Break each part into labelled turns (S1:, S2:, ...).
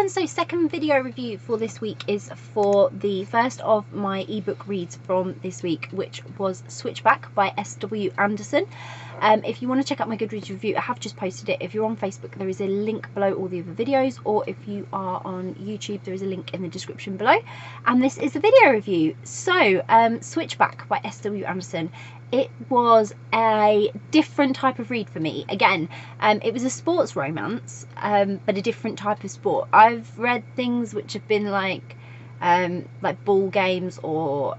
S1: everyone, so second video review for this week is for the first of my ebook reads from this week, which was Switchback by S.W. Andersen. If you want to check out my Goodreads review, I have just posted it. If you're on Facebook, there is a link below all the other videos, or if you are on YouTube, there is a link in the description below. And this is a video review. So Switchback by S.W. Andersen. It was a different type of read for me. Again, it was a sports romance, but a different type of sport. I've read things which have been like ball games or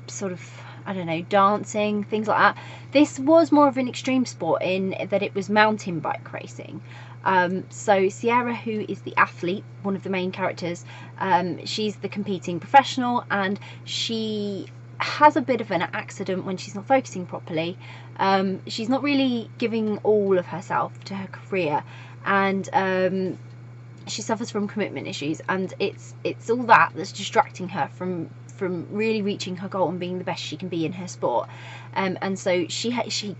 S1: sort of, I don't know, dancing, things like that. This was more of an extreme sport in that it was mountain bike racing. So Sierra, who is the athlete, one of the main characters, she's the competing professional, and she has a bit of an accident when she's not focusing properly. She's not really giving all of herself to her career, and she suffers from commitment issues, and it's all that's distracting her from really reaching her goal and being the best she can be in her sport. And so she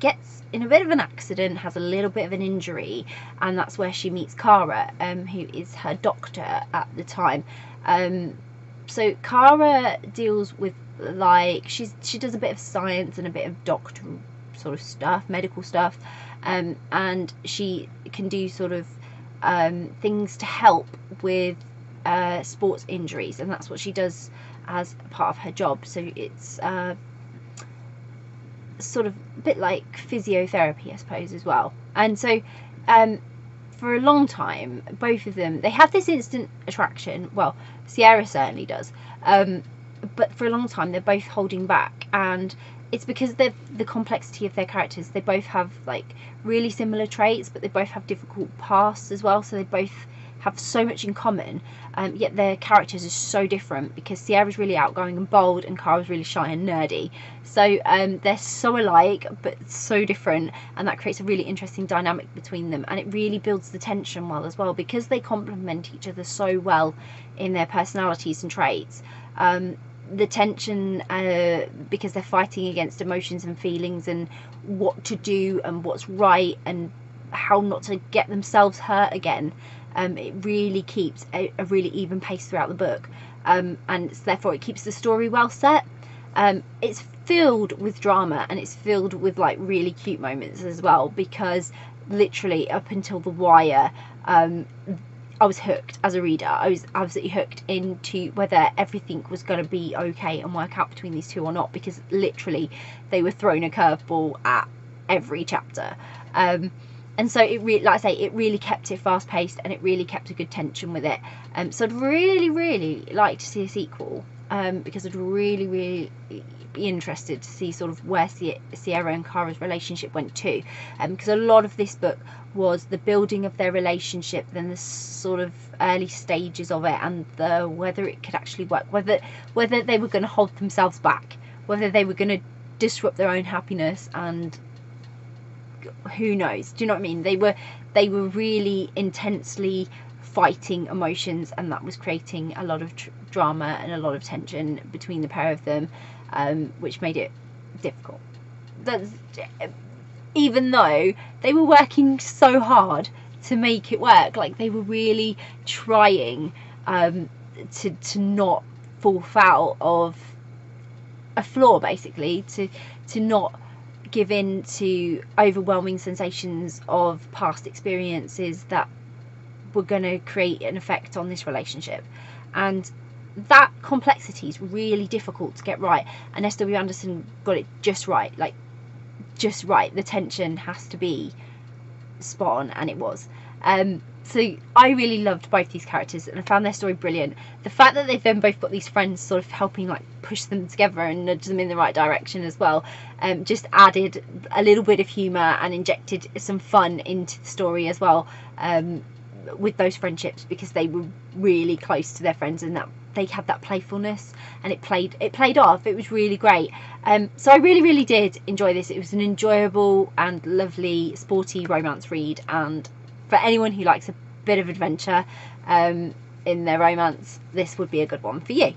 S1: gets in a bit of an accident, has a little bit of an injury, and that's where she meets Kara, who is her doctor at the time. So Kara deals with, like, she does a bit of science and a bit of doctoral sort of stuff, medical stuff, and she can do sort of things to help with sports injuries, and that's what she does as part of her job. So it's sort of a bit like physiotherapy, I suppose, as well. And so for a long time, both of them, they have this instant attraction. Well, Sierra certainly does, but for a long time they're both holding back, and it's because they're the complexity of their characters. They both have like really similar traits, but they both have difficult pasts as well, so they both have so much in common, yet their characters are so different, because Sierra's really outgoing and bold and Kara's really shy and nerdy. So they're so alike but so different, and that creates a really interesting dynamic between them, and it really builds the tension well as well, because they complement each other so well in their personalities and traits. The tension, because they're fighting against emotions and feelings and what to do and what's right and how not to get themselves hurt again. It really keeps a really even pace throughout the book, and therefore it keeps the story well set. It's filled with drama, and it's filled with like really cute moments as well, because literally up until the wire, I was hooked as a reader. I was absolutely hooked into whether everything was going to be okay and work out between these two or not, because literally they were thrown a curveball at every chapter. And so it really, like I say, it really kept it fast paced, and it really kept a good tension with it. So I'd really like to see a sequel, because I'd really be interested to see sort of where Sierra and Kara's relationship went to, because a lot of this book was the building of their relationship, then the sort of early stages of it, and whether it could actually work, whether they were going to hold themselves back, whether they were going to disrupt their own happiness, and who knows. Do you know what I mean? They were really intensely fighting emotions, and that was creating a lot of drama and a lot of tension between the pair of them, which made it difficult. Even though they were working so hard to make it work, like they were really trying to not fall foul of a flaw, basically, to not give in to overwhelming sensations of past experiences that were going to create an effect on this relationship. And that complexity is really difficult to get right, and S.W. Andersen got it just right, like just right. The tension has to be spot on, and it was. So I really loved both these characters, and I found their story brilliant. The fact that they've then both got these friends sort of helping like push them together and nudge them in the right direction as well, just added a little bit of humour and injected some fun into the story as well, with those friendships, because they were really close to their friends, and that they had that playfulness, and it played off. It was really great. So I really did enjoy this. It was an enjoyable and lovely sporty romance read, and for anyone who likes a bit of adventure in their romance, this would be a good one for you.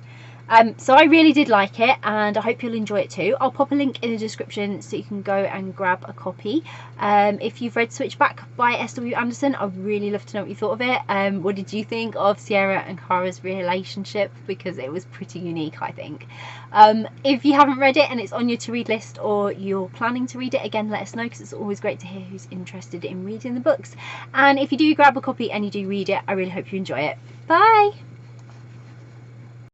S1: So I really did like it, and I hope you'll enjoy it too. I'll pop a link in the description so you can go and grab a copy. If you've read Switchback by S.W. Andersen, I'd really love to know what you thought of it. What did you think of Sierra and Kara's relationship? Because it was pretty unique, I think. If you haven't read it and it's on your to-read list, or you're planning to read it, again, let us know, because it's always great to hear who's interested in reading the books. And if you do grab a copy and you do read it, I really hope you enjoy it. Bye!